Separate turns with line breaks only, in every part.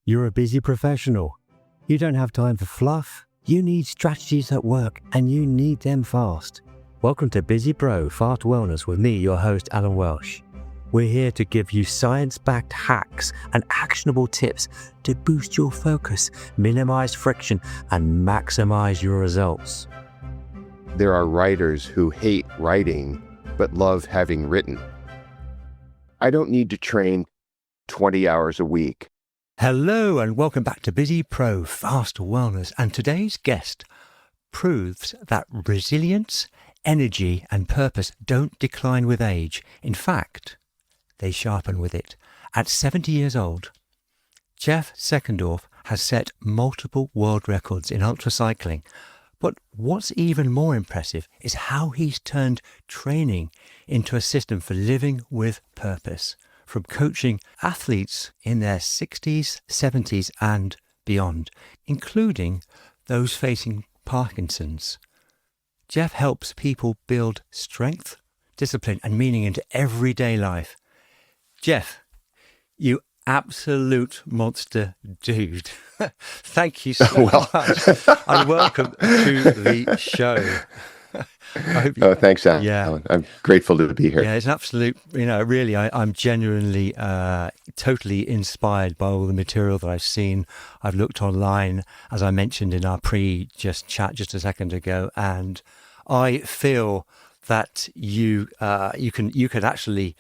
You're a busy professional. You don't have time for fluff. You need strategies that work, and you need them fast. Welcome to Busy Pro Fast Wellness with me, your host, Alan Welsh. We're here to give you science-backed hacks and actionable tips to boost your focus, minimize friction, and maximize your results.
There are writers who hate writing, but love having written. I don't need to train 20 hours a week.
Hello and welcome back to Busy Pro Fast Wellness. And today's guest proves that resilience, energy and purpose don't decline with age. In fact, they sharpen with it. At 70 years old, Jeff Seckendorf has set multiple world records in ultracycling. But what's even more impressive is how he's turned training into a system for living with purpose, from coaching athletes in their 60s, 70s and beyond, including those facing Parkinson's. Jeff helps people build strength, discipline and meaning into everyday life. Jeff, you absolute monster dude. Thank you so much and welcome to the show.
Thanks, Alan.
Yeah.
I'm grateful to be here.
Yeah, it's an absolute, really, I'm genuinely totally inspired by all the material that I've seen. I've looked online, as I mentioned in our chat just a second ago, and I feel that you could actually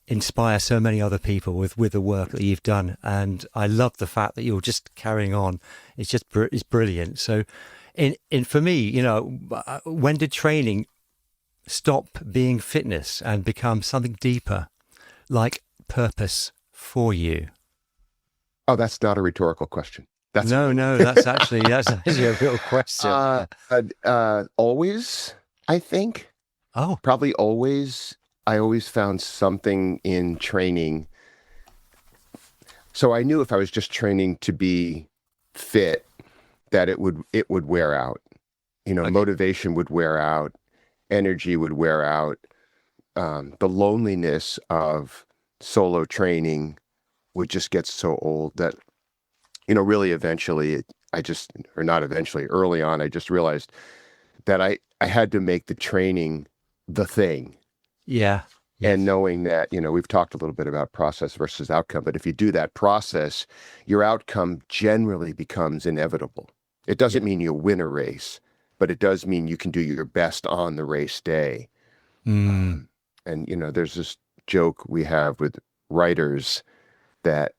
inspire so many other people with the work that you've done. And I love the fact that you're just carrying on. It's brilliant. So for me, when did training stop being fitness and become something deeper, like purpose for you?
Oh, that's not a rhetorical question.
No, that's actually a real question.
Always, I think.
Oh,
probably always. I always found something in training. So I knew if I was just training to be fit, that it would wear out. Okay. Motivation would wear out, energy would wear out. The loneliness of solo training would just get so old that, really eventually early on, I just realized that I had to make the training the thing.
Yeah. Yes.
And knowing that, we've talked a little bit about process versus outcome, but if you do that process, your outcome generally becomes inevitable. It doesn't mean you'll win a race, but it does mean you can do your best on the race day. And, there's this joke we have with writers that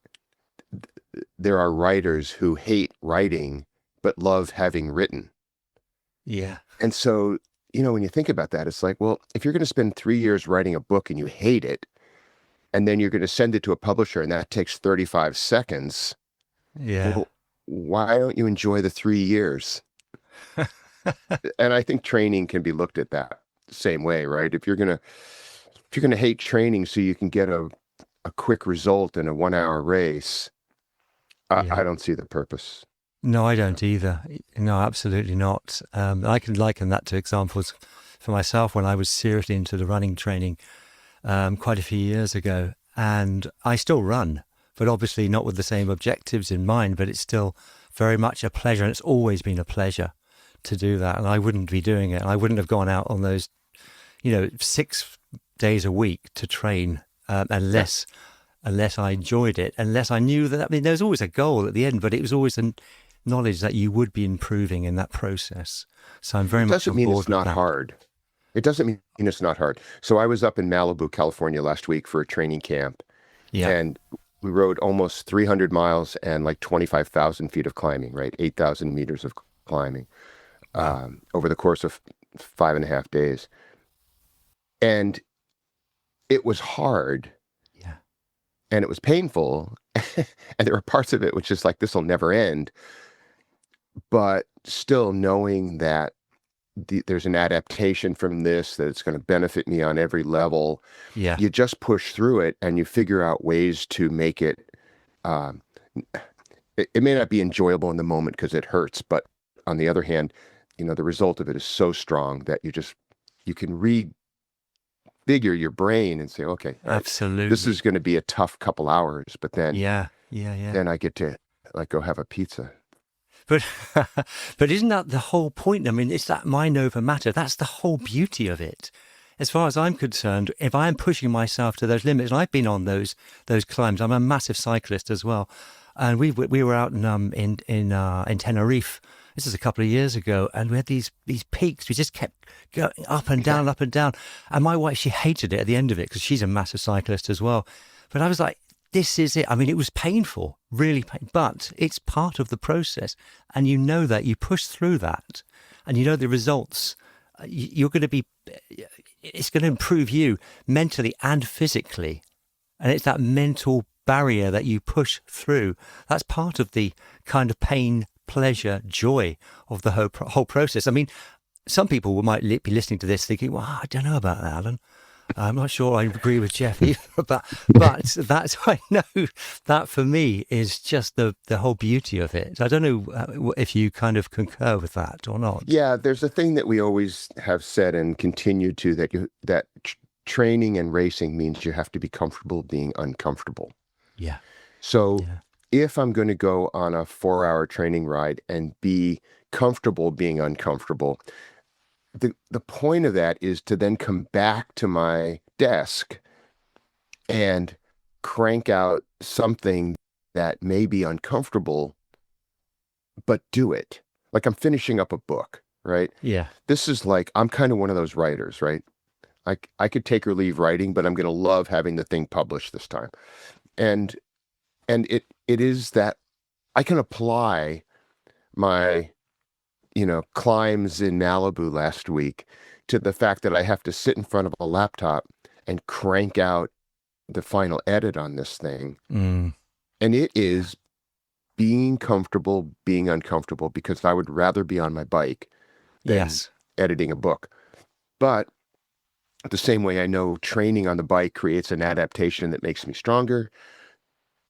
there are writers who hate writing, but love having written.
Yeah.
And so, when you think about that, it's like, well, if you're going to spend 3 years writing a book and you hate it, and then you're going to send it to a publisher and that takes 35 seconds.
Yeah.
Well, why don't you enjoy the 3 years? And I think training can be looked at that same way, right? If you're going to hate training so you can get a quick result in a 1 hour race, I don't see the purpose.
No, I don't either. No, absolutely not. I can liken that to examples for myself when I was seriously into the running training quite a few years ago. And I still run, but obviously not with the same objectives in mind, but it's still very much a pleasure. And it's always been a pleasure to do that. And I wouldn't be doing it. I wouldn't have gone out on those, 6 days a week to train unless I enjoyed it, unless I knew that, there's always a goal at the end, but it was always a knowledge that you would be improving in that process. So I'm very much on board with that.
It doesn't mean it's not hard. It doesn't mean it's not hard. So I was up in Malibu, California last week for a training camp. Yeah. And we rode almost 300 miles and like 25,000 feet of climbing, right? 8,000 meters of climbing over the course of 5.5 days. And it was hard.
Yeah.
And it was painful. And there were parts of it which is like, this will never end. But still knowing that there's an adaptation from this, that it's going to benefit me on every level.
Yeah.
You just push through it and you figure out ways to make it, it may not be enjoyable in the moment because it hurts, but on the other hand, the result of it is so strong that you can refigure your brain and say, okay,
absolutely,
this is going to be a tough couple hours, but then
Yeah, yeah.
then I get to like go have a pizza.
But but isn't that the whole point? I mean, it's that mind over matter. That's the whole beauty of it. As far as I'm concerned, if I am pushing myself to those limits, and I've been on those climbs, I'm a massive cyclist as well, and we were out in Tenerife. This is a couple of years ago, and we had these peaks. We just kept going up and down, up and down. And my wife, she hated it at the end of it because she's a massive cyclist as well. But I was like, this is it. I mean, it was painful, really painful, but it's part of the process. And you know that you push through that and you know the results. You're going to be, it's going to improve you mentally and physically. And it's that mental barrier that you push through. That's part of the kind of pain, pleasure, joy of the whole process. I mean, some people might be listening to this thinking, well, I don't know about that, Alan. I'm not sure I agree with Jeff either, but that's I know that for me is just the whole beauty of it. I don't know if you kind of concur with that or not.
Yeah, there's a thing that we always have said and continue to that training and racing means you have to be comfortable being uncomfortable.
Yeah.
So
Yeah.
if I'm going to go on a 4-hour training ride and be comfortable being uncomfortable, the point of that is to then come back to my desk and crank out something that may be uncomfortable, but do it. Like I'm finishing up a book, right?
Yeah.
This is like, I'm kind of one of those writers, right? I could take or leave writing, but I'm going to love having the thing published this time. And it is that I can apply my climbs in Malibu last week to the fact that I have to sit in front of a laptop and crank out the final edit on this thing.
Mm.
And it is being comfortable, being uncomfortable, because I would rather be on my bike than editing a book. But the same way I know training on the bike creates an adaptation that makes me stronger,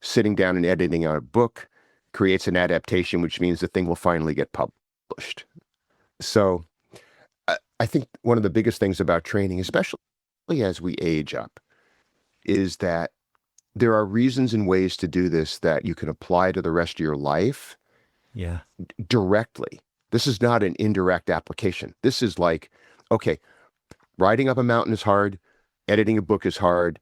sitting down and editing a book creates an adaptation, which means the thing will finally get published. So I think one of the biggest things about training, especially as we age up, is that there are reasons and ways to do this that you can apply to the rest of your life directly. This is not an indirect application. This is like, okay, riding up a mountain is hard, editing a book is hard.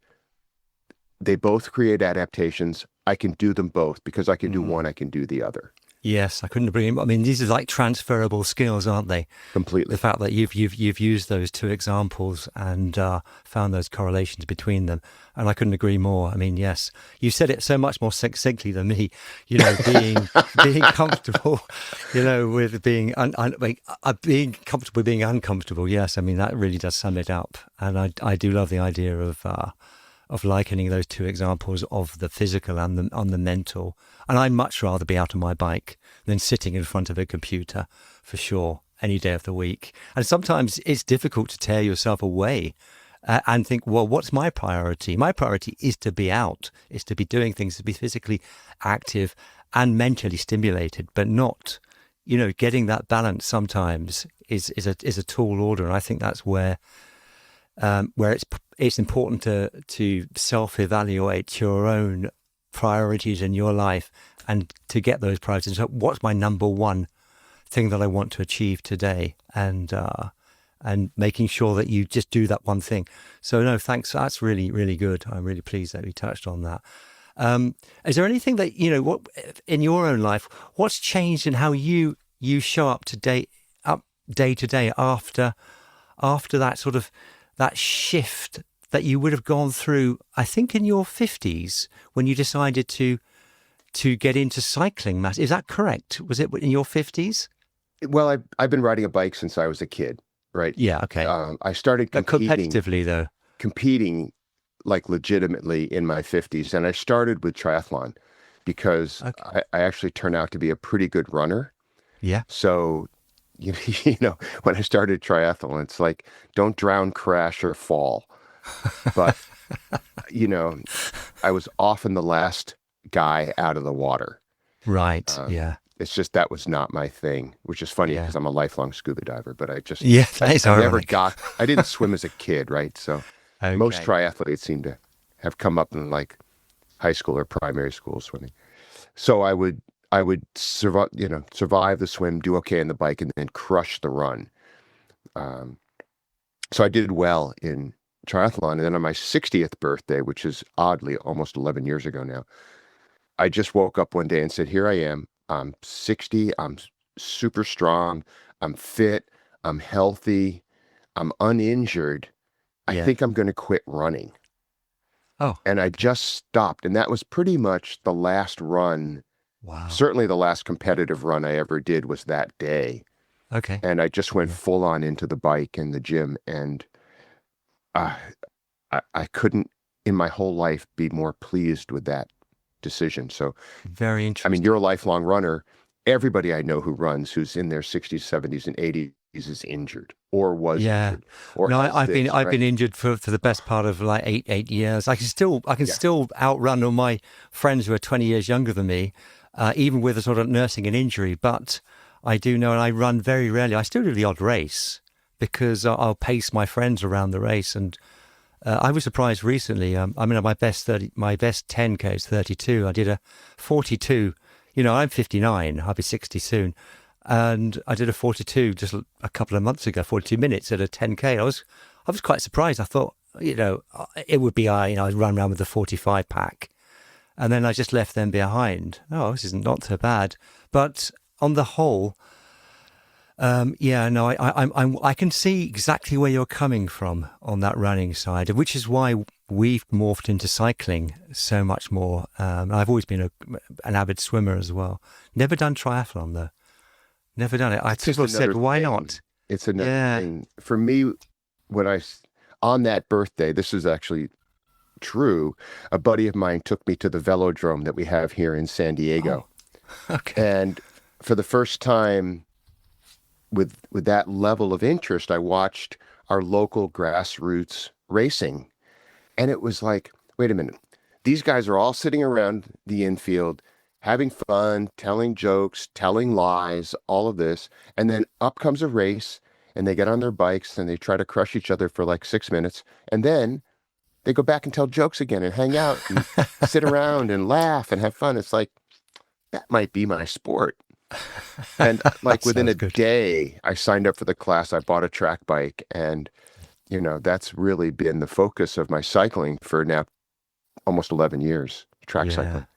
They both create adaptations. I can do them both because I can do one, I can do the other.
Yes, I couldn't agree. I mean, these are like transferable skills, aren't they?
Completely.
The fact that you've used those two examples and found those correlations between them, and I couldn't agree more. I mean, yes, you said it so much more succinctly than me. Being comfortable, with being being comfortable with being uncomfortable. Yes, I mean that really does sum it up. And I do love the idea of likening those two examples of the physical and the mental. And I'd much rather be out on my bike than sitting in front of a computer, for sure, any day of the week. And sometimes it's difficult to tear yourself away and think, well, what's my priority? My priority is to be out, is to be doing things, to be physically active and mentally stimulated, but not, getting that balance sometimes is a tall order. And I think that's where it's important to self-evaluate your own priorities in your life and to get those priorities. So what's my number one thing that I want to achieve today? And making sure that you just do that one thing. So no, thanks. That's really, really good. I'm really pleased that we touched on that. Is there anything that, what in your own life, what's changed in how you show up day to day after that sort of that shift that you would have gone through, I think, in your 50s when you decided to get into cycling? Is that correct? Was it in your 50s?
Well, I've been riding a bike since I was a kid, right?
Yeah, okay.
I started
competitively, though.
Competing like legitimately in my 50s. And I started with triathlon because I actually turned out to be a pretty good runner.
Yeah.
So, when I started triathlon, it's like, don't drown, crash, or fall. But, I was often the last guy out of the water.
Right. Yeah.
It's just that was not my thing, which is funny because I'm a lifelong scuba diver, but I just
I
never I didn't swim as a kid, right? So most triathletes seem to have come up in like high school or primary school swimming. So I would survive the swim, do okay in the bike, and then crush the run. Um, so I did well in triathlon. And then on my 60th birthday, which is oddly almost 11 years ago now, I just woke up one day and said, here I am. I'm 60. I'm super strong. I'm fit. I'm healthy. I'm uninjured. I
Yeah.
think I'm going to quit running.
Oh,
And I just stopped. And that was pretty much the last run.
wow.
Certainly the last competitive run I ever did was that day.
Okay.
And I just went
Yeah.
full on into the bike and the gym. And uh, I couldn't in my whole life be more pleased with that decision. So,
Very
I mean, you're
interesting.
a lifelong runner. Everybody I know who runs, who's in their 60s, 70s, and 80s is injured or was
Yeah.
injured or
No,
has this,
I've
right?
been injured for the best part of like eight years. I can
Yeah.
still outrun all my friends who are 20 years younger than me, even with a sort of nursing an injury. But I do know, and I run very rarely. I still do the odd race because I'll pace my friends around the race. And I was surprised recently. I mean, my best 10K is 32. I did a 42. You know, I'm 59. I'll be 60 soon. And I did a 42 just a couple of months ago, 42 minutes at a 10K. I was quite surprised. I thought, it would be, I'd run around with the 45 pack. And then I just left them behind. Oh, this is not so bad. But on the whole, yeah, no, I can see exactly where you're coming from on that running side, which is why we've morphed into cycling so much more. I've always been an avid swimmer as well. Never done triathlon though. Never done it. I
It's just
people have said,
another
why
thing.
not?
It's another
Yeah.
thing. For me, when on that birthday, this is actually true. A buddy of mine took me to the velodrome that we have here in San
Oh,
Diego.
okay.
And for the first time with that level of interest, I watched our local grassroots racing. And it was like, wait a minute. These guys are all sitting around the infield, having fun, telling jokes, telling lies, all of this. And then up comes a race, and they get on their bikes and they try to crush each other for like 6 minutes. And then they go back and tell jokes again and hang out and sit around and laugh and have fun. It's like, that might be my sport. And
That
like within
sounds
a
good.
day, I signed up for the class. I bought a track bike, and that's really been the focus of my cycling for now almost 11 years, track
Yeah.
cycling.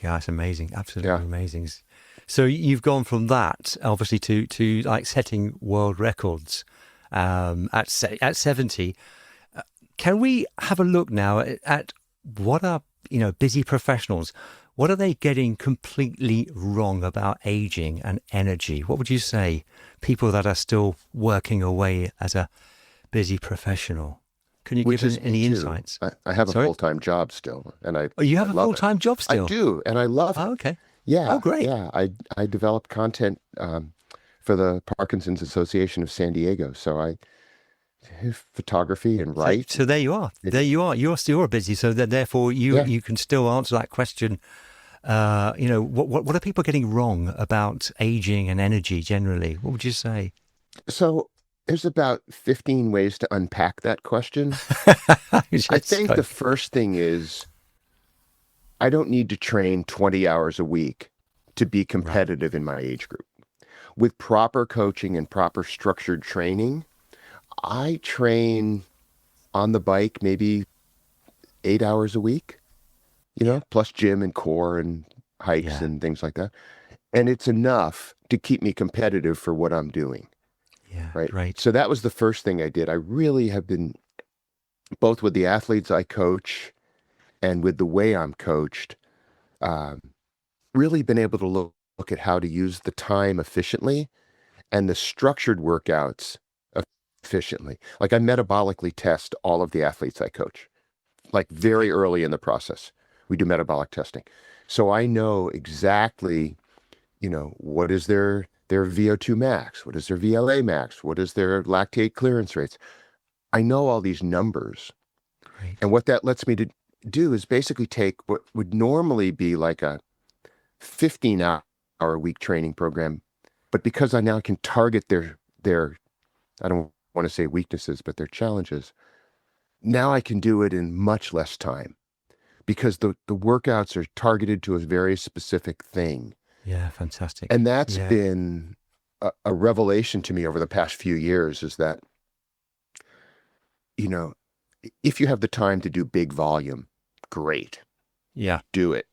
Yeah, it's amazing.
Yeah.
Absolutely amazing. So you've gone from that obviously to like setting world records at 70. Can we have a look now at what are, busy professionals? What are they getting completely wrong about aging and energy? What would you say? People that are still working away as a busy professional. Can you give
Which
us
is me
any
too.
insights?
I have a
Sorry?
full-time job still, and I
Oh, you
I
have a
love it.
full-time job
I
still?
do, and I love it.
Oh, okay. Oh,
Yeah,
great.
yeah. I develop content for the Parkinson's Association of San Diego, so I do photography and
So,
write
so there you are. There
video.
you are. You're still busy. So that therefore
Yeah.
you can still answer that question. What are people getting wrong about aging and energy generally? What would you say?
So there's about 15 ways to unpack that question. I
Yes,
think the first thing is I don't need to train 20 hours a week to be
right.
competitive in my age group. With proper coaching and proper structured training, I train on the bike maybe 8 hours a week,
Yeah.
plus gym and core and hikes
Yeah.
and things like that. And it's enough to keep me competitive for what I'm doing,
Yeah.
right?
Great.
So that was the first thing I did. I really have been, both with the athletes I coach and with the way I'm coached, um, really been able to look at how to use the time efficiently and the structured workouts efficiently. Like I metabolically test all of the athletes I coach, like
Okay.
very early in the process. We do metabolic testing. So I know exactly, what is their VO2 max, what is their VLA max, what is their lactate clearance rates. I know all these numbers.
Great.
And what that lets me to do is basically take what would normally be like a 15-hour a week training program, but because I now can target their I don't want to say weaknesses, but their challenges, now I can do it in much less time. because the workouts are targeted to a very specific thing.
Yeah, fantastic.
And that's
Yeah.
been a revelation to me over the past few years, is that, you know, if you have the time to do big volume, great,
Yeah.
do it.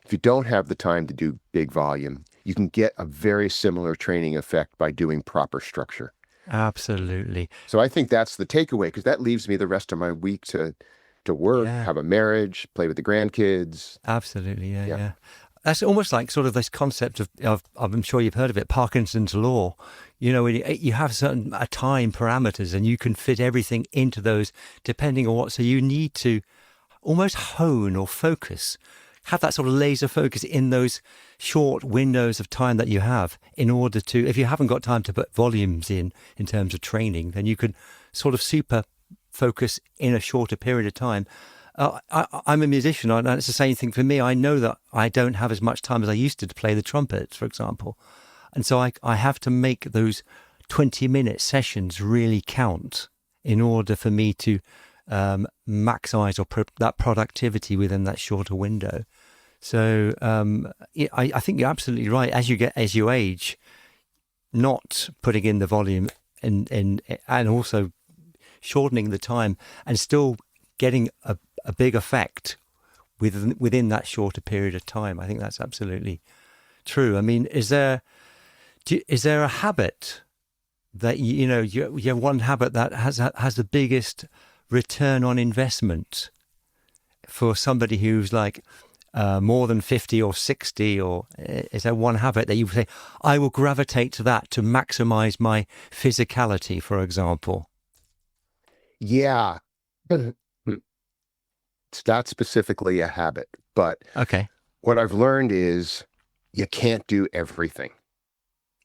If you don't have the time to do big volume, you can get a very similar training effect by doing proper structure.
Absolutely.
So I think that's the takeaway, because that leaves me the rest of my week to work,
Yeah.
have a marriage, play with the grandkids.
Absolutely. Yeah.
Yeah.
Yeah. That's almost like sort of this concept of I'm sure you've heard of it, Parkinson's law. You know, you have certain time parameters and you can fit everything into those depending on what. So you need to almost hone or focus, have that sort of laser focus in those short windows of time that you have in order to, if you haven't got time to put volumes in terms of training, then you can sort of super focus in a shorter period of time. I'm a musician, and it's the same thing for me. I know that I don't have as much time as I used to play the trumpet, for example. And so I have to make those 20-minute sessions really count in order for me to maximize that productivity within that shorter window. So I think you're absolutely right. As you age, not putting in the volume and also shortening the time and still getting a big effect within that shorter period of time. I think that's absolutely true. I mean, is there a habit that you have one habit that has the biggest return on investment for somebody who's like more than 50 or 60, or is there one habit that you would say, I will gravitate to that to maximize my physicality, for example?
Yeah. It's not specifically a habit, but
Okay.
what I've learned is you can't do everything.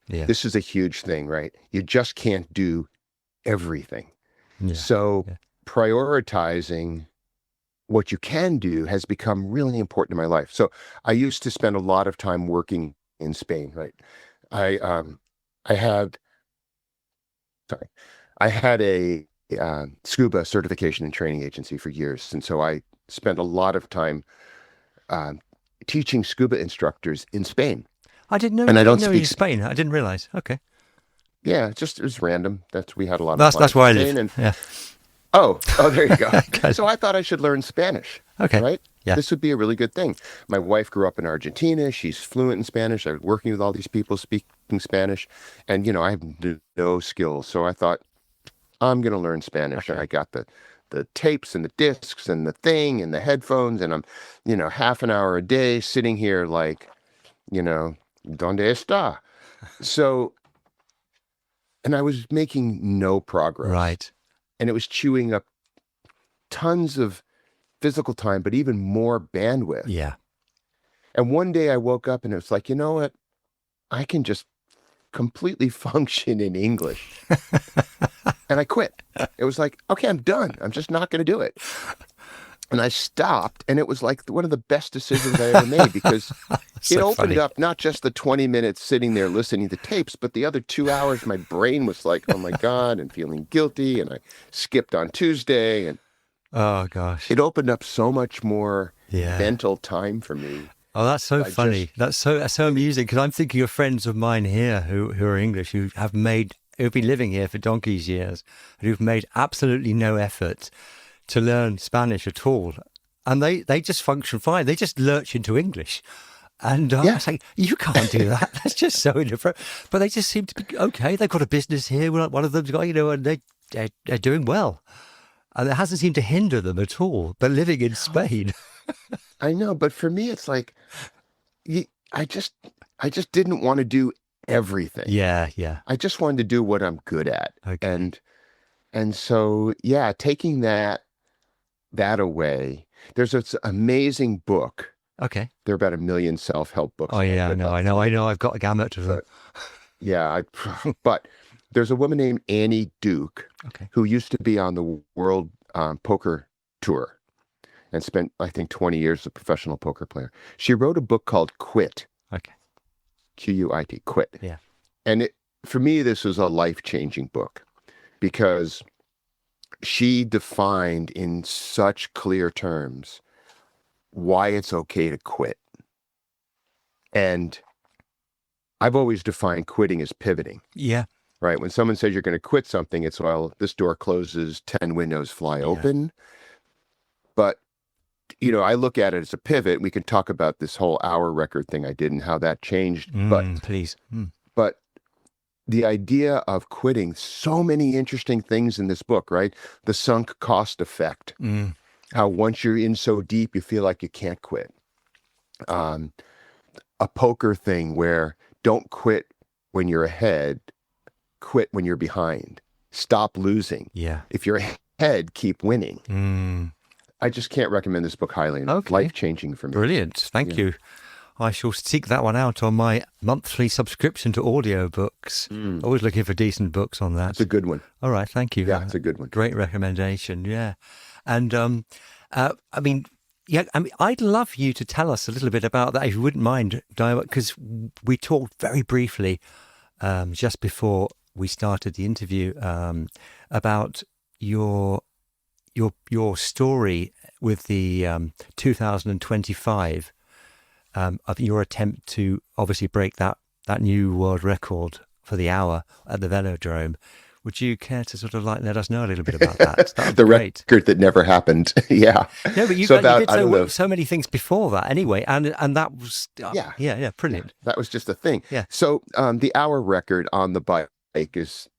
Yeah.
This is a huge thing, right? You just can't do everything.
Yeah.
So
Yeah.
prioritizing what you can do has become really important in my life. So I used to spend a lot of time working in Spain, right? I I had sorry, I had a scuba certification and training agency for years, and so I spent a lot of time um, teaching scuba instructors in Spain.
I didn't know.
And I don't
You were in
speak.
Spain. I didn't realize. Okay.
Yeah, just it was random. We had a lot of
That's
clients in
where I live.
Spain, and
Yeah.
there you go.
Okay.
So I thought I should learn Spanish,
Okay.
right?
Yeah.
This would be a really good thing. My wife grew up in Argentina. She's fluent in Spanish. I was working with all these people speaking Spanish, and I have no skills. So I thought I'm going to learn Spanish, and
Okay.
I got the tapes and the discs and the thing and the headphones, and I'm, half an hour a day sitting here like, ¿Dónde está? So, and I was making no progress,
Right.
and it was chewing up tons of physical time, but even more bandwidth.
Yeah.
And one day I woke up and it was like, you know what? I can just completely function in English. And I quit. It was like, okay, I'm done. I'm just not going to do it. And I stopped, and it was like one of the best decisions I ever made, because it
So
opened
funny.
up not just the 20 minutes sitting there listening to tapes, but the other 2 hours, my brain was like, oh my God, and feeling guilty. And I skipped on Tuesday, and
Oh gosh.
it opened up so much more
Yeah.
mental time for me.
Oh, that's so
I
funny.
just,
That's so amusing, because I'm thinking of friends of mine here who are English, who've been living here for donkey's years, and who've made absolutely no effort to learn Spanish at all, and they just function fine. They just lurch into English, and I
yeah,
was like, you can't do that. That's just so indifferent. But they just seem to be okay. They've got a business here. One of them's got, and they're doing well, and it hasn't seemed to hinder them at all. But living in Spain,
I know. But for me, it's like, y- I just, I just didn't want to do everything.
yeah, yeah,
I just wanted to do what I'm good at.
okay,
And so, yeah, taking that away. There's this amazing book.
okay.
There are about 1 million self-help books
Oh
now,
yeah,
but
I know. I've got a gamut of them.
yeah, but there's a woman named Annie Duke
Okay,
who used to be on the World Poker Tour and spent, I think, 20 years as a professional poker player. She wrote a book called Quit,
okay,
Quit, Quit.
yeah,
And for me, this was a life-changing book, because she defined in such clear terms why it's okay to quit. And I've always defined quitting as pivoting.
Yeah.
Right? When someone says you're going to quit something, it's, well, this door closes, 10 windows fly open. But, I look at it as a pivot. We can talk about this whole hour record thing I did and how that changed.
Please.
But the idea of quitting, so many interesting things in this book, right? The sunk cost effect. How once you're in so deep, you feel like you can't quit. A poker thing where don't quit when you're ahead, quit when you're behind. Stop losing.
Yeah.
If you're ahead, keep winning. I just can't recommend this book highly enough.
Okay.
Life-changing for me.
Brilliant. Thank you. I shall seek that one out on my monthly subscription to audiobooks. Always looking for decent books on that.
It's a good one.
All right. Thank you.
Yeah, it's a good one.
Great recommendation. Yeah. And I'd love you to tell us a little bit about that, if you wouldn't mind, because we talked very briefly just before we started the interview about your story with the 2025 of your attempt to obviously break that new world record for the hour at the velodrome. Would you care to sort of let us know a little bit about that?
The record that never happened. Yeah.
No, but you did so many things before that anyway, and that was brilliant.
That was just a thing.
Yeah.
So the hour record on the bike is,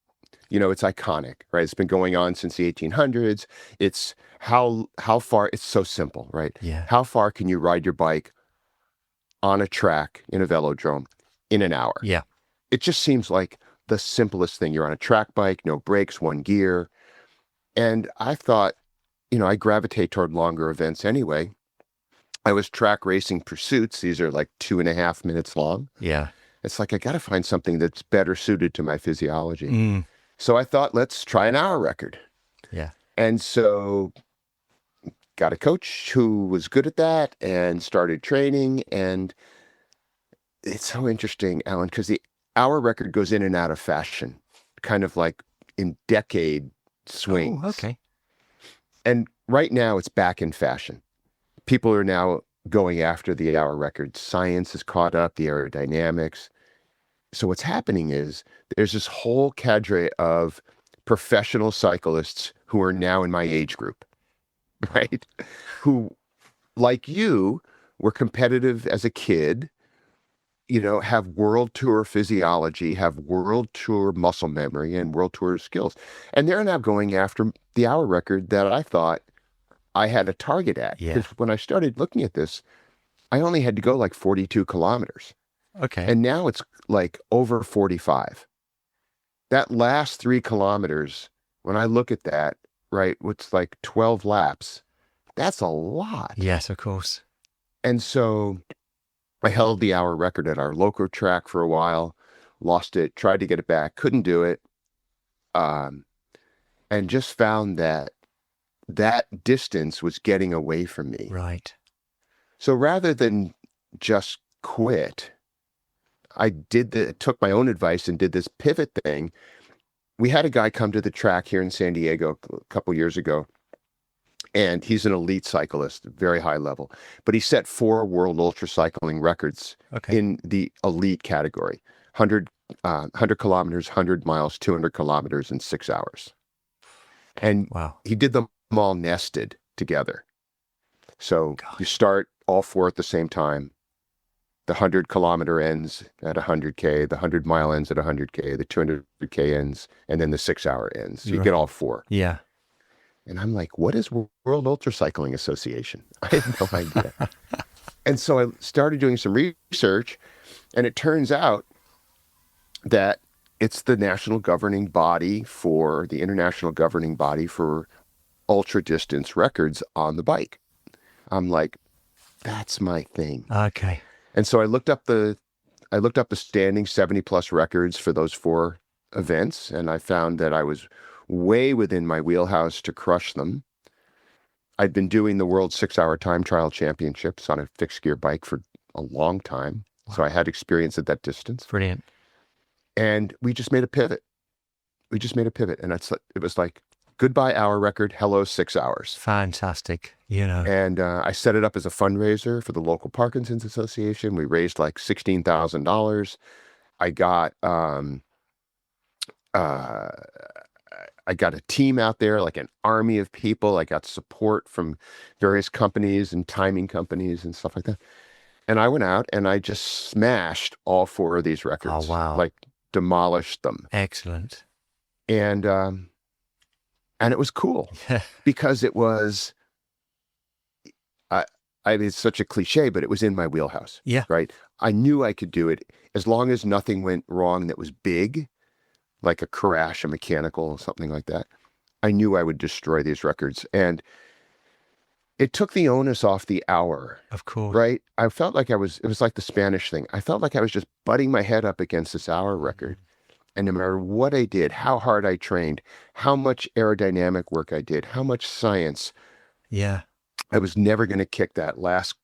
it's iconic, right? It's been going on since the 1800s. It's how far. It's so simple, right?
Yeah.
How far can you ride your bike on a track in a velodrome in an hour?
Yeah.
It just seems like the simplest thing. You're on a track bike, no brakes, one gear. And I thought, I gravitate toward longer events anyway. I was track racing pursuits. These are like 2.5 minutes long.
Yeah.
It's like, I got to find something that's better suited to my physiology. So I thought, let's try an hour record.
Yeah.
And so got a coach who was good at that and started training. And it's so interesting, Alan, because the hour record goes in and out of fashion, kind of like in decade swings.
Oh, okay.
And right now it's back in fashion. People are now going after the hour record. Science has caught up, the aerodynamics. So what's happening is there's this whole cadre of professional cyclists who are now in my age group, right? Who, like you, were competitive as a kid, have world tour physiology, have world tour muscle memory, and world tour skills. And they're now going after the hour record that I thought I had a target at.
Yeah.
Because when I started looking at this, I only had to go like 42 kilometers.
Okay.
And now it's like over 45. That last 3 kilometers, when I look at that, right, it's like 12 laps. That's a lot.
Yes, of course.
And so I held the hour record at our local track for a while, lost it, tried to get it back, couldn't do it, and just found that distance was getting away from me.
Right.
So rather than just quit, I took my own advice and did this pivot thing. We had a guy come to the track here in San Diego a couple years ago, and he's an elite cyclist, very high level. But he set 4 world ultra cycling records in the elite category: 100 kilometers, 100 miles, 200 kilometers in 6 hours. And he did them all nested together. So you start all 4 at the same time. The 100-kilometer ends at 100K, the 100-mile ends at 100K, the 200K ends, and then the 6-hour ends. So you get all 4.
Yeah.
And I'm like, what is World Ultra Cycling Association? I had no idea. And so I started doing some research, and it turns out that it's the international governing body for ultra distance records on the bike. I'm like, that's my thing.
Okay.
And so I looked up the standing 70 plus records for those 4 events, and I found that I was way within my wheelhouse to crush them. I'd been doing the World 6-Hour Time Trial Championships on a fixed gear bike for a long time. Wow. So I had experience at that distance.
Brilliant.
And we just made a pivot. And it was like, goodbye hour record, hello 6 hours.
Fantastic.
And I set it up as a fundraiser for the local Parkinson's Association. We raised like $16,000. I got uh, I got a team out there, like an army of people. I got support from various companies and timing companies and stuff like that. And I went out and I just smashed all 4 of these records.
Oh, wow.
Like demolished them.
Excellent.
And it was cool because it was, it's such a cliche, but it was in my wheelhouse.
Yeah.
Right. I knew I could do it as long as nothing went wrong that was big, like a crash, a mechanical, something like that. I knew I would destroy these records. And it took the onus off the hour.
Of course.
Right. I felt like it was like the Spanish thing. I felt like I was just butting my head up against this hour record. And no matter what I did, how hard I trained, how much aerodynamic work I did, how much science.
Yeah.
I was never going to kick that last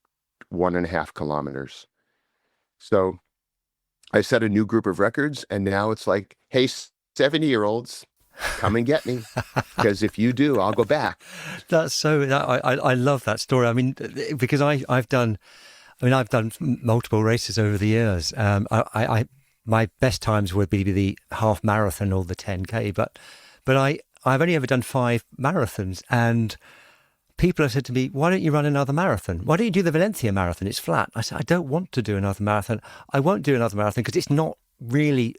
1.5 kilometers. So I set a new group of records, and now it's like, hey, 70-year-olds, come and get me, because if you do, I'll go back.
I love that story. I mean, because I've done multiple races over the years. My best times would be the half marathon or the 10K, but I've only ever done 5 marathons, and people have said to me, why don't you run another marathon? Why don't you do the Valencia marathon? It's flat. I said, I don't want to do another marathon. I won't do another marathon because it's not really,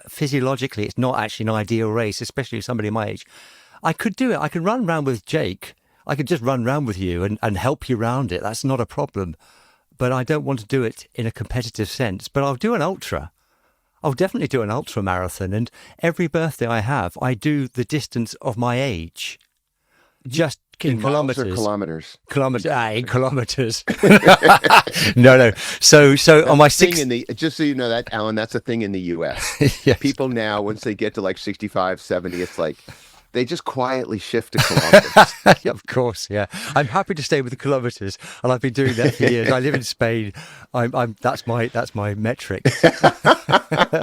physiologically, it's not actually an ideal race, especially for somebody my age. I could do it. I could run around with Jake. I could just run around with you and help you around it. That's not a problem. But I don't want to do it in a competitive sense. But I'll do an ultra. I'll definitely do an ultra marathon. And every birthday I have, I do the distance of my age. Just in kilometers.
Kilometers.
In kilometers. No. So on my
just so you know that, Alan, that's a thing in the U.S.
Yes.
People now, once they get to like 65, 70, it's like they just quietly shift to kilometers.
Of course, yeah. I'm happy to stay with the kilometers, and I've been doing that for years. I live in Spain. That's my metric,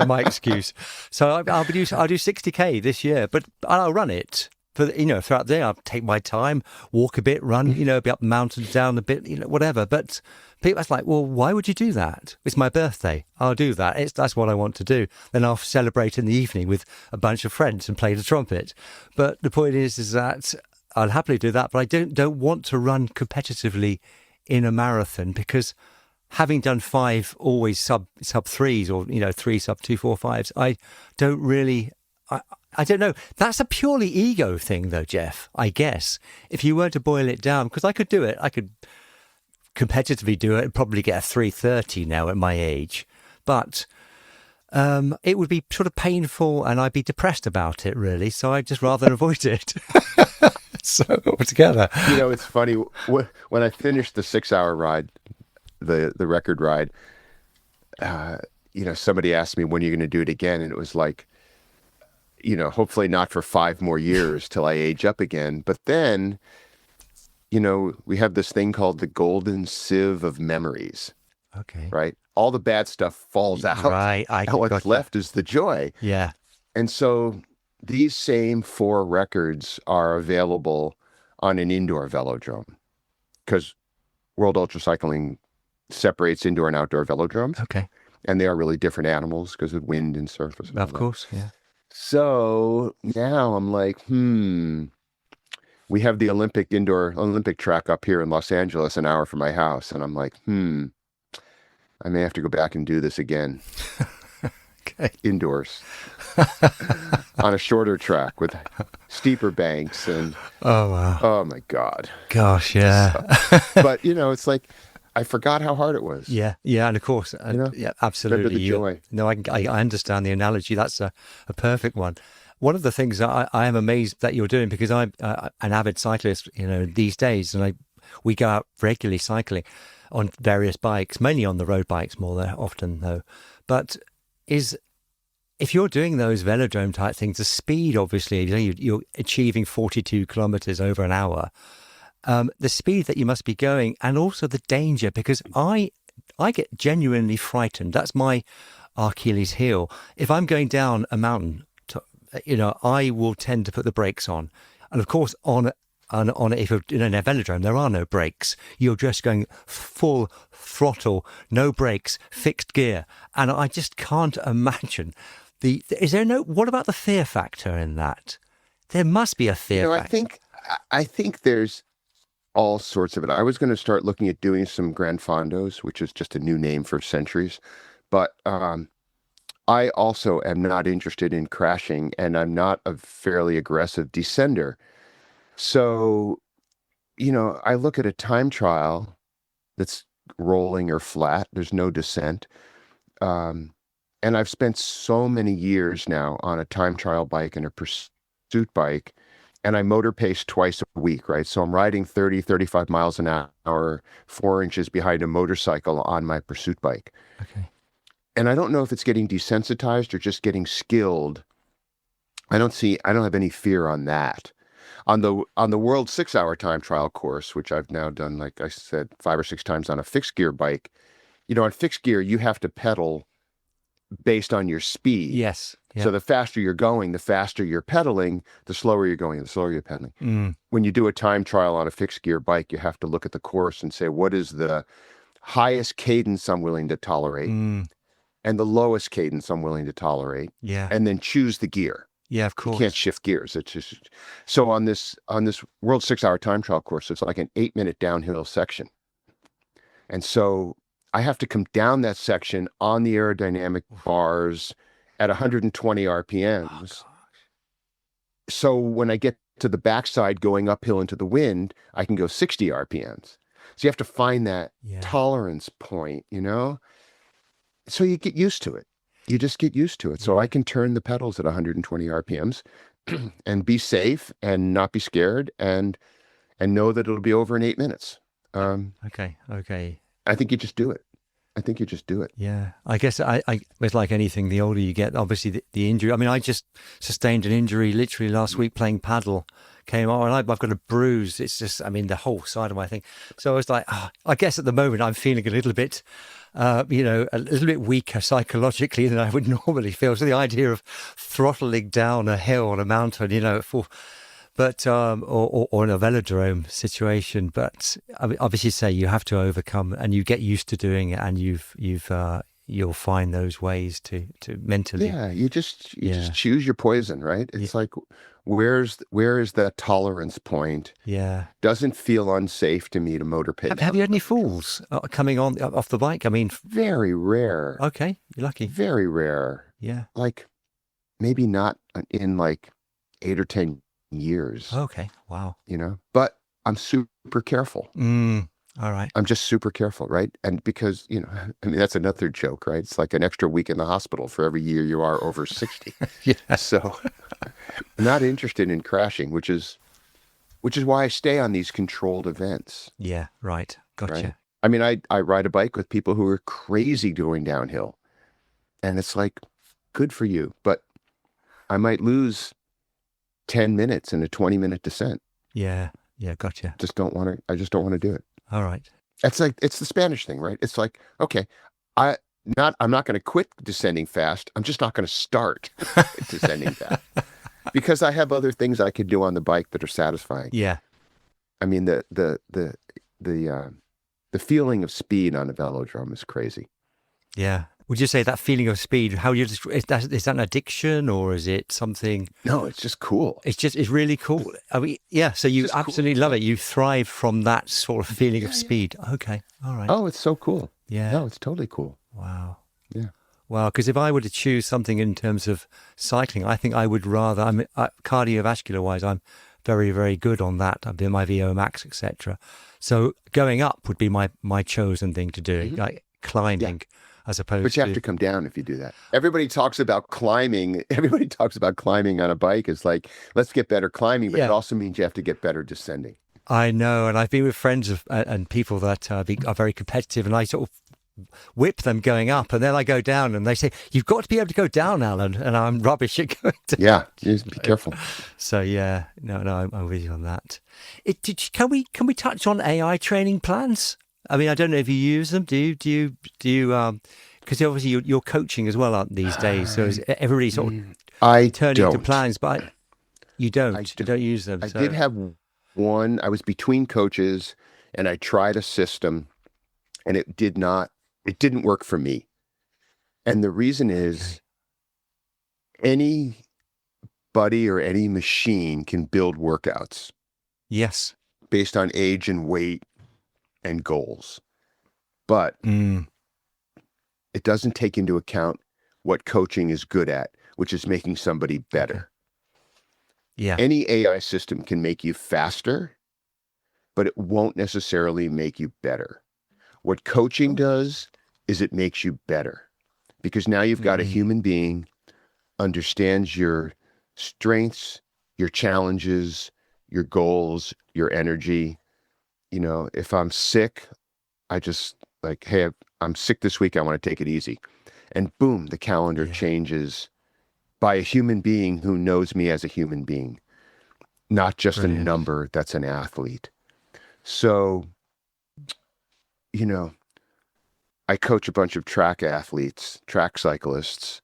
my excuse. So I'll do 60K this year, but I'll run it. Throughout the day, I'll take my time, walk a bit, run, be up the mountains, down a bit, whatever. But people, that's like, well, why would you do that? It's my birthday. I'll do that. That's what I want to do. Then I'll celebrate in the evening with a bunch of friends and play the trumpet. But the point is that I'll happily do that, but I don't want to run competitively in a marathon because having done 5 always sub 3s or, 3 sub 2:45s, I don't really... I don't know. That's a purely ego thing, though, Jeff, I guess. If you were to boil it down, because I could do it. I could competitively do it and probably get a 3:30 now at my age. But it would be sort of painful and I'd be depressed about it, really. So I'd just rather avoid it. So altogether.
It's funny. When I finished the 6-hour ride, the record ride, somebody asked me, when are you going to do it again? And it was like, hopefully not for 5 more years till I age up again. But then, we have this thing called the golden sieve of memories.
Okay.
Right? All the bad stuff falls out.
Right.
And what's left is the joy.
Yeah.
And so these same 4 records are available on an indoor velodrome because World Ultra Cycling separates indoor and outdoor velodromes.
Okay.
And they are really different animals because of wind and surface. And
of course, yeah.
So now I'm like, we have the Olympic track up here in Los Angeles, an hour from my house. And I'm like, I may have to go back and do this again.
Okay.
Indoors. On a shorter track with steeper banks. And
oh, wow.
Oh, my God.
Gosh, yeah.
So, but, it's like, I forgot how hard it was.
Yeah, and of course, yeah, absolutely.
The joy.
I understand the analogy. That's a perfect one. One of the things that I am amazed that you're doing, because I'm an avid cyclist, these days, and we go out regularly cycling on various bikes, mainly on the road bikes more often though. But if you're doing those velodrome type things, the speed, obviously, you're achieving 42 kilometers over an hour. The speed that you must be going, and also the danger, because I get genuinely frightened. That's my Achilles heel. If I'm going down a mountain, I will tend to put the brakes on. And of course, if you're in an velodrome, there are no brakes. You're just going full throttle, no brakes, fixed gear. And I just can't imagine what about the fear factor in that? There must be a fear factor.
I think there's all sorts of it. I was going to start looking at doing some Gran Fondos, which is just a new name for centuries. But I also am not interested in crashing, and I'm not a fairly aggressive descender. So, I look at a time trial that's rolling or flat. There's no descent. And I've spent so many years now on a time trial bike and a pursuit bike, and I motor pace twice a week, right? So I'm riding 30, 35 miles an hour, 4 inches behind a motorcycle on my pursuit bike.
Okay.
And I don't know if it's getting desensitized or just getting skilled. I don't have any fear on that. On the World 6-hour time trial course, which I've now done, like I said, 5 or 6 times on a fixed gear bike, on fixed gear, you have to pedal based on your speed.
Yes. Yeah.
So the faster you're going, the faster you're pedaling, the slower you're going, the slower you're pedaling. When you do a time trial on a fixed gear bike, you have to look at the course and say, what is the highest cadence I'm willing to tolerate and the lowest cadence I'm willing to tolerate.
Yeah.
And then choose the gear.
Yeah, of course.
You can't shift gears. It's just so on this World 6-hour time trial course, it's like an 8-minute downhill section. And so I have to come down that section on the aerodynamic bars at 120 RPMs. So when I get to the backside going uphill into the wind, I can go 60 RPMs. So you have to find that tolerance point, So you get used to it. You just get used to it. So I can turn the pedals at 120 RPMs and be safe and not be scared and know that it'll be over in 8 minutes.
Okay.
I think you just do it.
Yeah. I guess it's like anything, the older you get, obviously the injury. I mean, I just sustained an injury literally last week playing paddle. Came on and I've got a bruise. It's just, the whole side of my thing. So I was like, I guess at the moment I'm feeling a little bit, a little bit weaker psychologically than I would normally feel. So the idea of throttling down a hill on a mountain, but or in a velodrome situation. But obviously, say you have to overcome and you get used to doing it, and you'll find those ways to mentally.
Yeah, you just choose your poison, right? It's like, where is that tolerance point?
Yeah,
doesn't feel unsafe to me to motor pace.
Have you had any falls coming off the bike? I mean,
very rare.
Okay, you're lucky.
Very rare.
Yeah,
like maybe not in like 8 or 10 years.
Okay, wow.
But I'm super careful.
All right.
I'm just super careful, right? And because, that's another joke, right? It's like an extra week in the hospital for every year you are over 60.
Yeah.
So I'm not interested in crashing, which is why I stay on these controlled events.
Yeah, right. Gotcha.
Right? I mean, I ride a bike with people who are crazy going downhill. And it's like, good for you. But I might lose 10 minutes in a 20-minute descent.
Yeah, gotcha.
I just don't want to do it.
All right.
It's the Spanish thing, right? It's like, okay, I'm not going to quit descending fast. I'm just not going to start descending fast because I have other things I could do on the bike that are satisfying.
Yeah.
I mean, the feeling of speed on a velodrome is crazy.
Yeah. Would you say that feeling of speed, is that an addiction or is it something?
No, it's just cool.
It's really cool. I mean, yeah. So you absolutely love it. You thrive from that sort of feeling of speed. Yeah. Okay. All right.
Oh, it's so cool.
Yeah.
No, it's totally cool.
Wow.
Yeah.
Wow. Because if I were to choose something in terms of cycling, I think I would rather, cardiovascular wise, I'm very, very good on that. I've been my VO max, etc. So going up would be my chosen thing to do, like climbing. Yeah. As opposed
but you have to come down if you do that. Everybody talks about climbing. Everybody talks about climbing on a bike. It's like, let's get better climbing, but it also means you have to get better descending.
I know. And I've been with friends and people that are very competitive, and I sort of whip them going up, and then I go down and they say, you've got to be able to go down, Alan. And I'm rubbish at going down.
Yeah, just be careful.
So yeah, no, I'm with you on that. Can we touch on AI training plans? I mean, I don't know if you use them. Do you? Because obviously you're coaching as well, aren't these days? So is everybody sort of turning to plans? But You
I
don't. You
d-
don't use them.
I did
So
have one. I was between coaches, and I tried a system, and it didn't work for me. And the reason
okay.
is anybody or any machine can build workouts
Yes.
based on age and weight and goals, but
Mm,
it doesn't take into account what coaching is good at, which is making somebody
okay.
better.
Yeah.
Any AI system can make you faster, but it won't necessarily make you better. What coaching
Oh.
does is it makes you better because now you've got a
Mm,
human being understands your strengths, your challenges, your goals, your energy. If I'm sick, I just like, hey, I'm sick this week. I want to take it easy. And boom, the calendar
yeah.
changes by a human being who knows me as a human being, not just a
Brilliant.
number that's an athlete. So, you know, I coach a bunch of track athletes, track cyclists,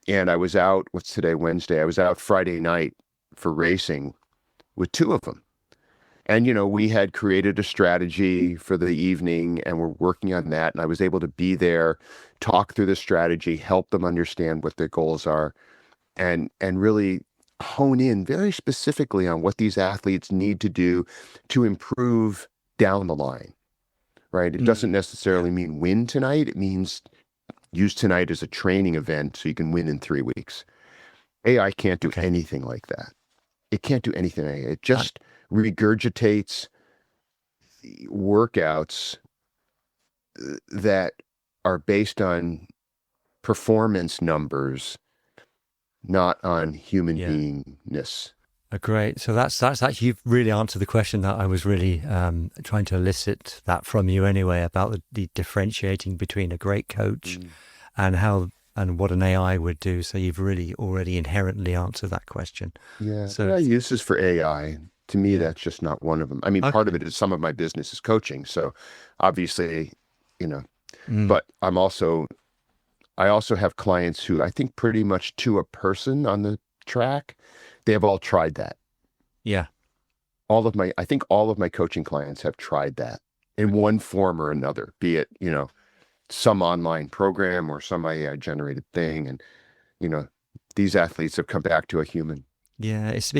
and I was out, what's today, Wednesday? I was out Friday night for racing with two of them. And, we had created a strategy for the evening and we're working on that. And I was able to be there, talk through the strategy, help them understand what their goals are, and really hone in very specifically on what these athletes need to do to improve down the line, right? It doesn't
Mm, yeah.
necessarily mean win tonight. It means use tonight as a training event so you can win in 3 weeks. AI can't do
Okay.
anything like that. It can't do anything. It
That,
just regurgitates workouts that are based on performance numbers, not on human
yeah.
beingness.
Great. So that's actually you've really answered the question that I was really trying to elicit that from you anyway about the differentiating between a great coach
Mm.
and how and what an AI would do. So you've really already inherently answered that question.
Yeah,
So
there are uses for AI. To me,
yeah.
that's just not one of them. I mean, part of
Okay.
it is some of my business is coaching, so obviously, you know,
Mm,
but I also have clients who I think pretty much to a person on the track, they have all tried that.
yeah.
I think all of my coaching clients have tried that in one form or another, be it, some online program or some AI generated thing. And, you know, these athletes have come back to a human.
Yeah. It's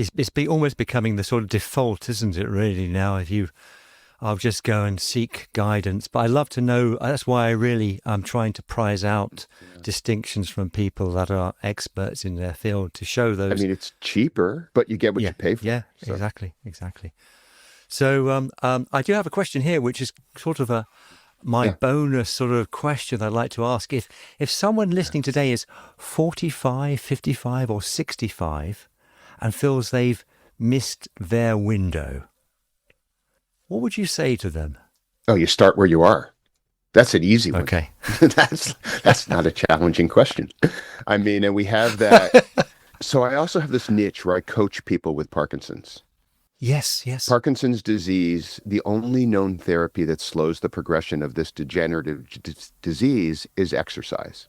almost becoming the sort of default, isn't it? Really now, if you I'll just go and seek guidance. But I love to know. That's why I really am trying to prize out
Yeah.
distinctions from people that are experts in their field to show
I
those.
mean, it's cheaper, but you get what
Yeah,
you pay for.
yeah,
So,
exactly, exactly. So I do have a question here, which is sort of my
yeah.
bonus sort of question I'd like to ask. If someone listening today is 45, 55, or 65 and feels they've missed their window, what would you say to them?
Oh, you start where you are. That's an easy one.
Okay.
That's not a challenging question. I mean, and we have that. So I also have this niche where I coach people with Parkinson's.
Yes, yes.
Parkinson's disease, the only known therapy that slows the progression of this degenerative disease is exercise.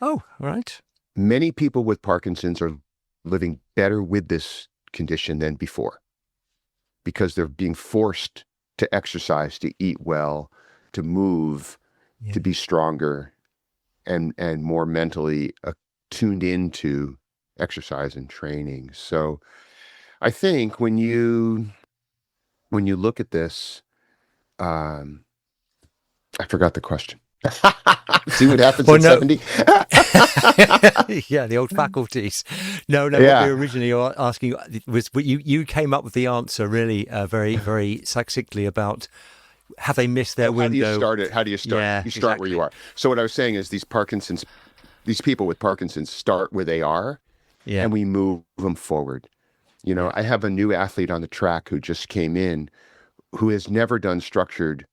Oh, right.
Many people with Parkinson's are living better with this condition than before because they're being forced to exercise, to eat well, to move,
Yeah.
to be stronger and more mentally tuned into exercise and training. So I think when you look at this, um, I forgot the question. See what happens
Well,
at
no.
70?
Yeah, the old faculties. No, no. What we
Yeah.
were originally asking was you came up with the answer really very, very succinctly about have they missed their
Oh, how do you
window?
start it? How do you start?
Yeah,
You start where you
exactly.
are. So what I was saying is these people with Parkinson's start where they are
Yeah,
and we move them forward.
yeah,
I have a new athlete on the track who just came in who has never done structured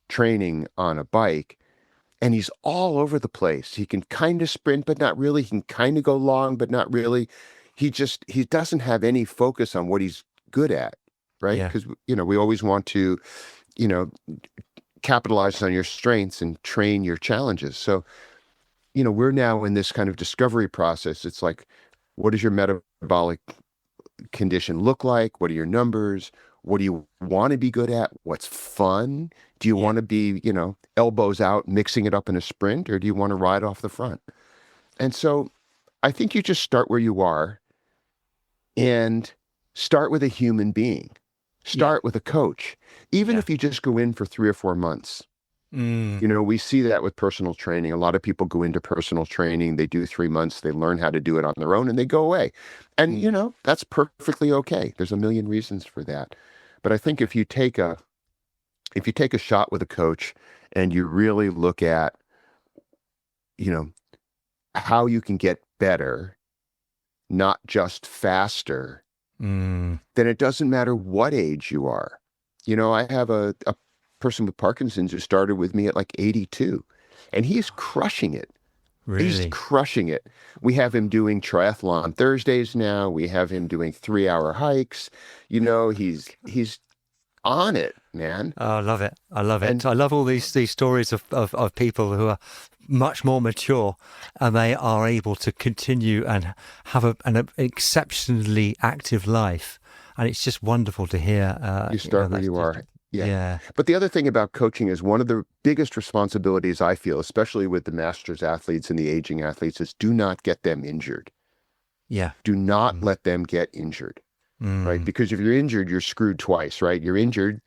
training on a bike and he's all over the place. He can kind of sprint, but not really. He can kind of go long, but not really. He doesn't have any focus on what he's good at, right?
yeah.
Because, we always want to, you know, capitalize on your strengths and train your challenges. So, we're now in this kind of discovery process. It's like, what is your metabolic condition look like? What are your numbers? What do you want to be good at? What's fun? Do you
Yeah.
want to be, elbows out, mixing it up in a sprint, or do you want to ride off the front? And so I think you just start where you are and start with a human being.
Yeah.
Start with a coach. Even
Yeah.
if you just go in for 3 or 4 months.
Mm.
We see that with personal training. A lot of people go into personal training, they do 3 months, they learn how to do it on their own, and they go away. And,
Mm.
that's perfectly okay. There's a million reasons for that. But I think if you take a shot with a coach and you really look at, you know, how you can get better, not just faster,
Mm.
then it doesn't matter what age you are. I have a person with Parkinson's who started with me at like 82, and he's crushing it. He's
Really?
crushing it. We have him doing triathlon Thursdays now. We have him doing 3-hour hikes. He's on it, man.
Oh, I love it. I love
And
it. I love all these stories of people who are much more mature and they are able to continue and have an exceptionally active life. And it's just wonderful to hear.
you start where
That's
you
just,
are. Yeah.
yeah,
But the other thing about coaching is one of the biggest responsibilities I feel, especially with the masters athletes and the aging athletes, is do not get them injured.
yeah.
Do not
Mm.
let them get injured, right?
Mm.
Because if you're injured, you're screwed twice, right? You're injured,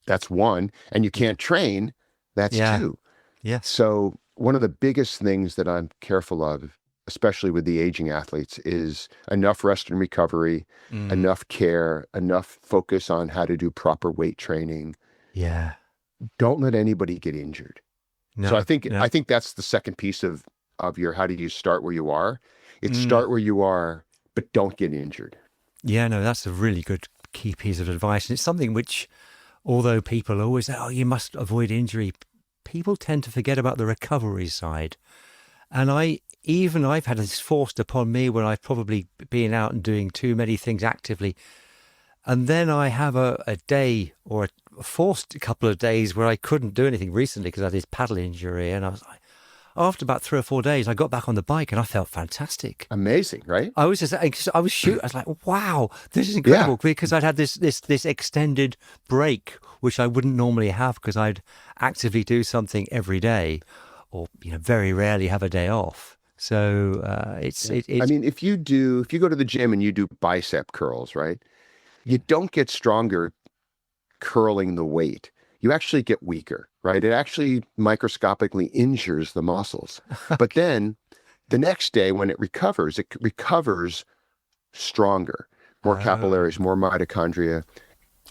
that's one, and you can't train, that's
Yeah.
two.
Yes.
So one of the biggest things that I'm careful of, especially with the aging athletes, is enough rest and recovery,
Mm.
enough care, enough focus on how to do proper weight training.
Yeah.
Don't let anybody get injured. So I
No.
think
No.
I think that's the second piece of your how do you start where you are? It's
Mm.
start where you are, but don't get injured.
Yeah. No, that's a really good key piece of advice. And it's something which, although people always say, oh, you must avoid injury, people tend to forget about the recovery side. And I've had this forced upon me when I've probably been out and doing too many things actively. And then I have a day or a forced couple of days where I couldn't do anything recently because I had this paddle injury. And I was like, after about 3 or 4 days, I got back on the bike and I felt fantastic.
Amazing, right?
I was I was like, wow, this is
Yeah.
incredible because I'd had this extended break, which I wouldn't normally have because I'd actively do something every day, or very rarely have a day off. So
Yeah. I mean, if you go to the gym and you do bicep curls, right? You don't get stronger curling the weight. You actually get weaker, right? It actually microscopically injures the muscles. But then the next day when it recovers stronger, more capillaries,
oh
more mitochondria.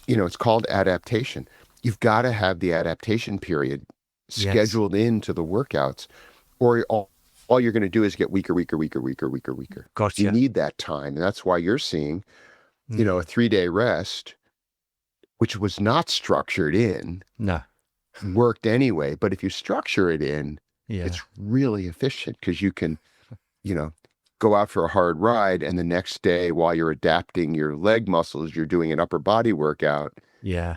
It's called adaptation. You've got to have the adaptation period
yes,
scheduled into the workouts, or all you're going to do is get weaker, weaker, weaker, weaker, weaker, weaker. You
gotcha.
need that time. And that's why you're seeing, a
Mm,
3-day rest, which was not structured in,
no,
worked anyway. But if you structure it in,
yeah,
it's really efficient because you can, you know, go out for a hard ride, and the next day while you're adapting your leg muscles, you're doing an upper body workout.
yeah.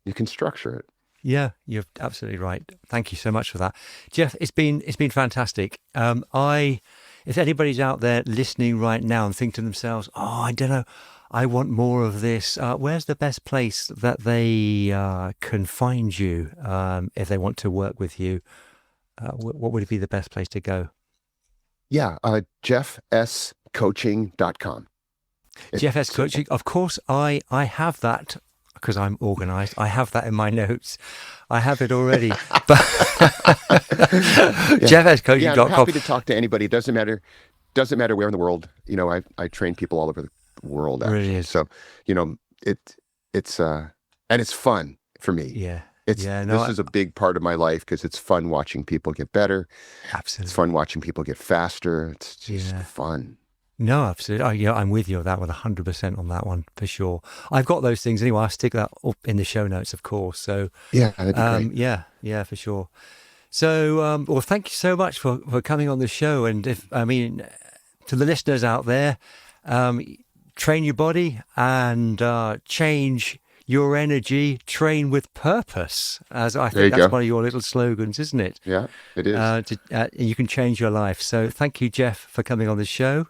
You can structure it.
Yeah, you're absolutely right. Thank you so much for that, Jeff. It's been fantastic. If anybody's out there listening right now and think to themselves, "Oh, I don't know, I want more of this," where's the best place that they can find you if they want to work with you? What would be the best place to go?
Yeah, jeffscoaching.com.
Jeff S. Coaching. Of course, I have that because I'm organised. I have that in my notes. I have it already. But
Yeah. Yeah, I'm
jeffscoaching.com.
happy to talk to anybody. It doesn't matter where in the world. I train people all over the world
Really
actually.
is.
So, it's and it's fun for me.
Yeah.
It's
Yeah. No,
This is a big part of my life because it's fun watching people get better. It's
absolutely.
fun watching people get faster. It's just
Yeah.
fun.
No, absolutely. Oh, yeah, I'm with you on that one, 100% on that one for sure. I've got those things anyway. I'll stick that up in the show notes, of course. So,
Yeah, that'd be great.
yeah, for sure. So, well, thank you so much for coming on the show. And to the listeners out there, train your body and change your energy, train with purpose, as I
There
think
you
that's
go.
one of your little slogans, isn't it?
Yeah, it is.
You can change your life. So thank you, Jeff, for coming on the show.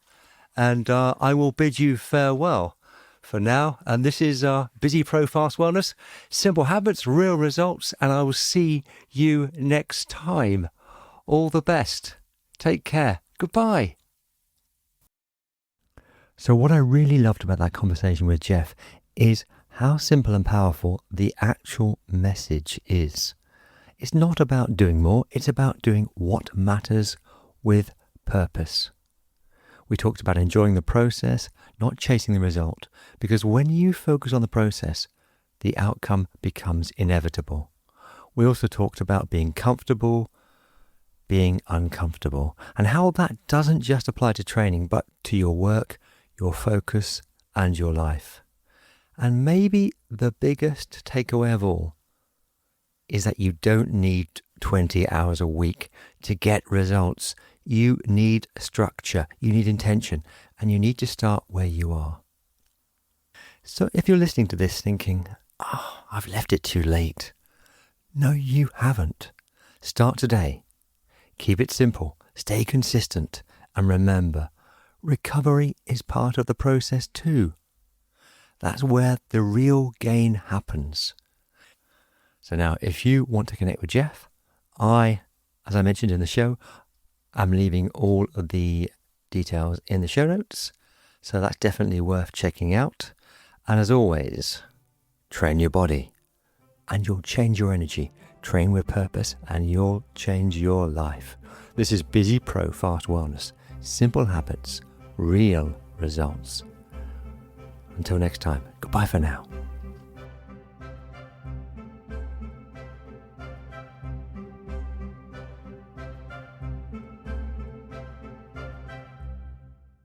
And I will bid you farewell for now. And this is Busy Pro Fast Wellness. Simple habits, real results. And I will see you next time. All the best. Take care. Goodbye. So what I really loved about that conversation with Jeff is how simple and powerful the actual message is. It's not about doing more, it's about doing what matters with purpose. We talked about enjoying the process, not chasing the result, because when you focus on the process, the outcome becomes inevitable. We also talked about being comfortable, being uncomfortable, and how that doesn't just apply to training, but to your work, your focus, and your life. And maybe the biggest takeaway of all is that you don't need 20 hours a week to get results. You need structure, you need intention, and you need to start where you are. So if you're listening to this thinking, I've left it too late. No, you haven't. Start today. Keep it simple, stay consistent, and remember, recovery is part of the process too. That's where the real gain happens. So now, if you want to connect with Jeff, as I mentioned in the show, I'm leaving all of the details in the show notes. So that's definitely worth checking out. And as always, train your body and you'll change your energy. Train with purpose and you'll change your life. This is Busy Pro Fast Wellness. Simple habits, real results. Until next time, goodbye for now.